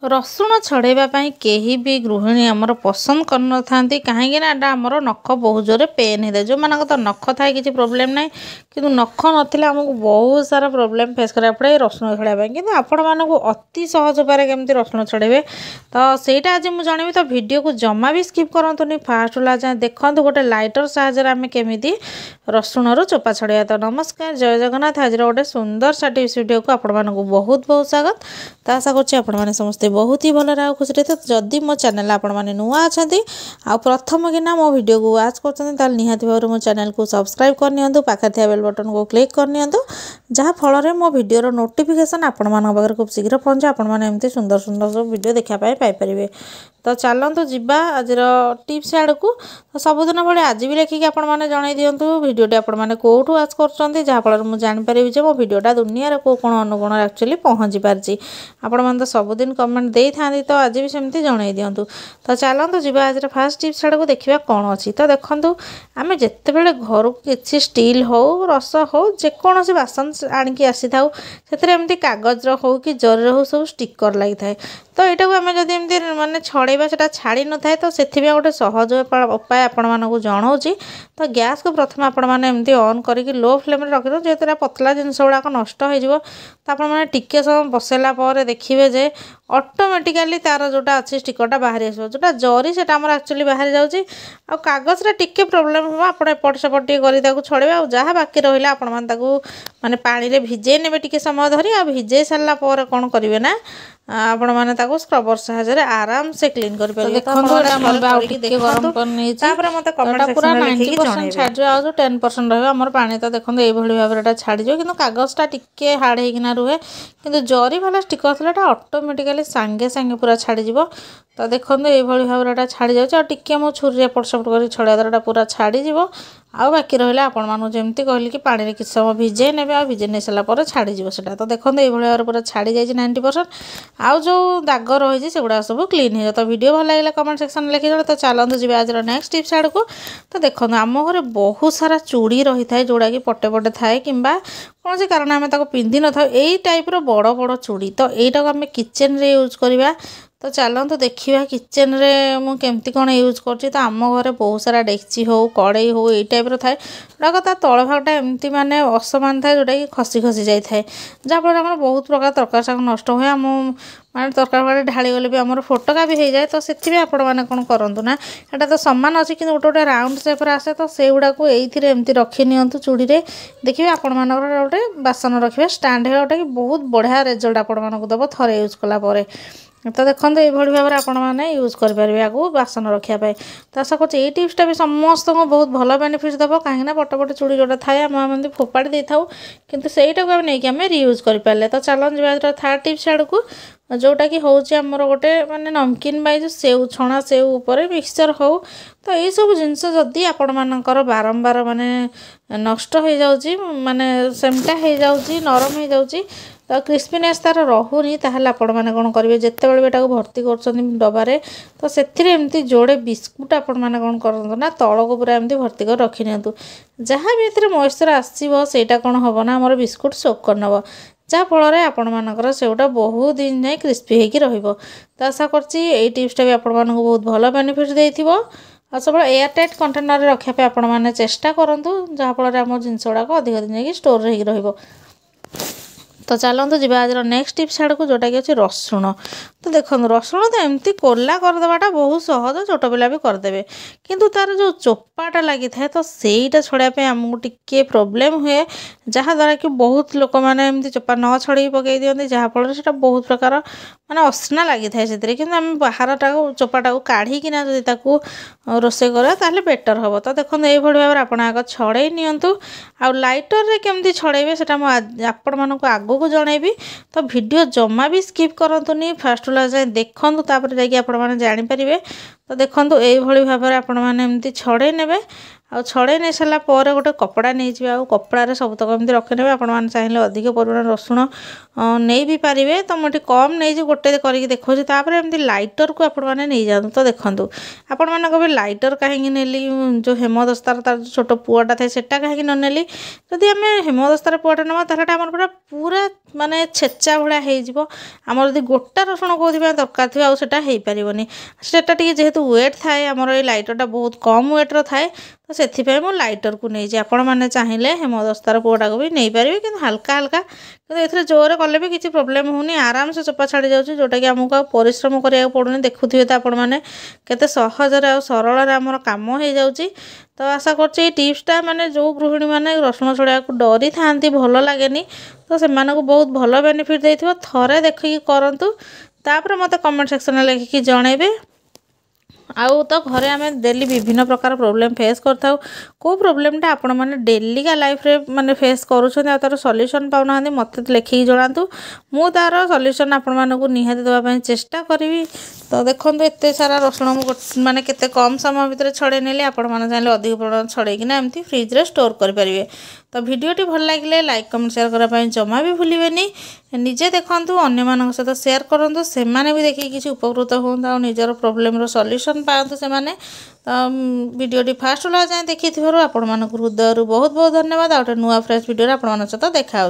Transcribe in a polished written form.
रसुण छड़ाइबा कहीं भी गृहिणी आमर पसंद कर न था कहीं आमर नख बहुत जोरे पेन होता है जो मान तो नख थाए कि प्रोब्लेम ना कि नख ना आमको बहुत सारा प्रोब्लेम फेस करा पड़े रसुण छड़ाइबा कि आपण मानक अति सहज उपाय केमती रसुण छड़ेबे तो सहीटा आज मुझे जनइबी तो वीडियो को जमा भी स्किप करतुनि फास्ट लास्ट देखो गोटे लाइटर साहाय्य आम केमी रसुण चोपा छड़ाइबा। तो नमस्कार जय जगन्नाथ आज गोटे सुंदर सा टिप्स वीडियो को आपण मानक बहुत बहुत स्वागत। तो आशा कर समस्ते बहुत ही भल रहा खुशी तो जदि मो चैनल आपण मैंने नुआ अच्छा आ प्रथम कि मो वीडियो को वाच कर निहाती भाव मो चैनल को सब्सक्राइब करनी पाखे थे बेल बटन को क्लिक करनी जहाँफल मो वीडियो नोटिफिकेशन आपण खूब शीघ्र पहुँचे आपमती सुंदर सुंदर सब वीडियो देखापी पाइपर। तो चलतु जीवा आज टिप्स आड़ को तो सबुदिन भाई आज भी लिखिकी आपने जन दिंतु भिडटी आपने कौटू वाच कर जहाँफल मुझे जानीपरि जे मो भिडटा दुनिया कौ कौन अनुगुण एक्चुअली पहुँची पार्ची आपण मैंने तो सबुदिन कमेंट दे था तो आज भी सेमती जन दिंतु। तो चलतु जीवा आज फास्ट टिप्स आड़ को देखा कौन अच्छी तो देखु आम जिते बड़े घर को किसी स्टील हो रस हो जेकोसी बासन आणिकी आसी था से कागज हो कि जरी हो सब स्टिकर लगी था तो यहाँ को आम जब एमती मानने छड़ेबा से छाड़ी न था तो से गोटे सहज उपाय आपण मानक जनाऊँगी। तो गैस को प्रथम आपण मैंने एमती ऑन करके लो फ्लेम रखी दो जेहतु पतला जिनस गुड़ाक नष्ट हो तो आपने टिके समय बसैला देखिए जे ऑटोमेटिकली तार जोटा अच्छी स्टिकरटा बाहरी आसो जोटा जरी से एक्चुअली बाहरी जाऊँगी आ कागज टिके प्रोब्लेम हम आप एपट सेपट टे छड़े आ जहाँ बाकी रहा आपण माने पानी रे भिजे ने टिके समय धरी आ भिजे सारा कौन करेंगे ना आपण मैंने स्क्रबर साहाय्य आराम से क्लीन कर जो 10% रहा पानी तो देखो ये भाव छाड़ कि कागजटा टिके हार्ड होना रुहे कि जरी वाला स्टिकर था ऑटोमेटिकली सांगे सांगे पूरा छाड़ तो देखो ये भाव छाड़ जाए टिके मो छुरी एपट सेपट कर छड़ा द्वारा पूरा छाड़ आ बाकी रहा आपण मानू जमी कहली कि पानी में किसी समय भिजे ने भिजे नहीं सारापर छाड़ जा तो देखो ये भाव पूरा छाड़ जाए 90% आउ जो दाग रही से गुड़ा सब क्लीन हो जाए। तो वीडियो भल लगे कमेंट सेक्शन में लिखी तो चलते जी आज नेक्स्ट टिप्स आड़ को तो देखो आम घर बहुत सारा चूड़ी रही है जोड़ा कि पटे पटे थाए कि कौन से कारण आम पिंधि न था यही टाइप्र बड़ बड़ चूड़ी तो यहीटा को आम किचेन रे यूज करवा। तो चलतु देखा किचेन रे मुझे कौन यूज कर तो आम घर बहुत सारा डेक्ची हो कड़े हो यही टाइप्र थाए जोड़ा तल भागटा एमती माने असमान थाए जोटा कि खसी खसी जाए जहाँफल आम बहुत प्रकार तरकारी शाग नष्ट हुए आम माने तरकारी बाड़ी ढाली गले भी आम फोटका भी हो जाए तो से आपण मैंने कौन करूँ ना यहाँ तो सामान अच्छी कि गोटे गोटे राउंड सेप्रे आसे तो से गुड़ा को ये एमती रखी नियंतु चूड़ी रे देखिए आपण मानक गोटे बासन रखिए स्टाण्ड है गोटे कि बहुत बढ़िया रिजल्ट आपण मानक दब थे यूज कलापर। तो देखो ये भाव में आपण मैंने यूज करेंगे आगू बासन रखापी। तो आशा कर टिप्सटा भी समस्त को बहुत भल बेनिफिट देव कहीं पट पट चूड़ी जोटा थाए आम फोपाड़ी दे था कि सहीटा को नहीं रियूज करें। तो चलो जी थर्ड टिप्स आड़ को जोटा कि हूँ आमर गोटे माने नमकीन बाई जो सेव छणा सेव उपर मिक्सचर हो तो ये सब जिनस जदि आपण मानकर बारंबार माने नष्ट हो जाऊँगी माने सेमटा हो जाऊँगी नरम हो जाऊँगी तो क्रिस्पीनेस तार रोनी ताहले आपण मैंने कौन करेंगे जिते बेटा भर्ती कर डबारे तो से जोड़े बिस्कुट आपण मैंने कौन करूँ ना तल को पूरा एमती भर्ती कर रखी नियंतु जहाँ भी ये मॉइस्चर आसो सेटा कौन हम ना आमर बिस्कुट सोक करनब जहाँफल आपण मानकर सेटा बहुत दिन जाए क्रिस्पी होकर रहिबो। तो आशा कर टिप्सटा भी आपण मानक बहुत भल बेनिफिट देथिबो आ सब एयर टाइट कंटेनर रखापी आपण मैंने चेष्टा करूँ जहाँफल आम जिनस गुड़ाक अधिक दिन जाए स्टोर हो। तो चलतु जी आज नेक्स्ट टिप्स आड़ को जोटा कि अच्छे रसुण तो देखो रसुण तो एमती कोला करदेवाटा बहुत सहज छोट पिला भी करदे किंतु तार जो चोपाटा लगी था तो सहीटा छड़ाई आमको टिके प्रोब्लेम हुए जहाँद्वारा कि बहुत लोक मैंने एमती चोपा न छड़े पकई दिखती जहाँफल से बहुत प्रकार माने असना लगी था से कि आम बाहरटा चोपाटा को काढ़ीकिना जब रोषे करें बेटर हम। तो देखो ये भाव में आप आग छड़े नियंतु आ लाइटर केमती छड़ेबे से आपण मानक आगो को जनइबी। तो वीडियो जमा भी स्किप करंतुनी फास्ट जाए देखूँ तापर जाकि आपण मैंने जानीपारे। तो देखो ये भाव में आपण मैंने एमती छड़े ने आ छड़े नहीं सारा पर गोटे कपड़ा नहीं जाए आ कपड़े सबतक एमती रखिने आपण चाहिए अधिक परिमाण रसुण नहीं भी पारे तो मुझे कम नहीं गोटे करके देखो एमती लाइटर को आपण मैंने नहीं जातु। तो देखूँ आपण मैंने कहे लाइटर कहीं नेली जो हेमदस्तार तार छोट पुआटा थे सेटा कहीं न नेली जदि आम हेमदस्तार पुआटा नवा तार आम पूरा माने छेचा भाया होमर जब गोटा रसुण कौन दरकार थी आटा हो पारनि सेटा जेहेतु वेट थाए आमर ये लाइटरटा बहुत कम वेट्र थाए तो से मुझे लाइटर को नहीं जाए आपण मैंने चाहिए हेमदस्तार पुआटा को भी नहीं पारे कि हल्का हल्का कि ये जोर कले भी किसी प्रोब्लेम होनी आराम से चोपा छाड़ी जाऊँगी जोटा कि आमको परिश्रम कराया पड़ूनी देखुए तो आपण मैंने केते सहजरे आ सरल आमर काम हो जाऊँगी। तो आशा कर टिप्सटा माने जो गृहिणी मैंने रसुण छड़ाया डरी था भल लगे तो से बहुत भल बेनिफिट देथिबो थरे देखिकी करंतु तापर मते कमेंट सेक्शन में लिखिकी जणेबे। आउ तो घरे आम डेली विभिन्न प्रकार प्रोब्लेम फेस करता को प्रोब्लेमटा आपण मैंने डेली का लाइफ रे माने फेस करूछन तार सॉल्यूशन पाउना मते लिखिकी जणातु मु तार सॉल्यूशन आपण मानकु निहाती देबा पई चेष्टा करिवि। तो देखो एते सारा रसुण माने केते कम समय भितर छड़े नेले आपण माने चाहिले अधिक परिमाण छड़ेकिना एमती फ्रिज रे स्टोर कर परिवे। तो वीडियोटी भल लगे लाइक कमेंट शेयर करने जमा भी भूलें निजे देखूँ अन्य मान सहित शेयर करूँ से भी देखिए किसी उपकृत हूँ निजर प्रोब्लेम सॉल्यूशन पातु से वीडियोटी फास्ट जाए देखी आपण हृदय बहुत बहुत धन्यवाद। गोटे नुआ फ्रेश वीडियो आपण सहित देखा।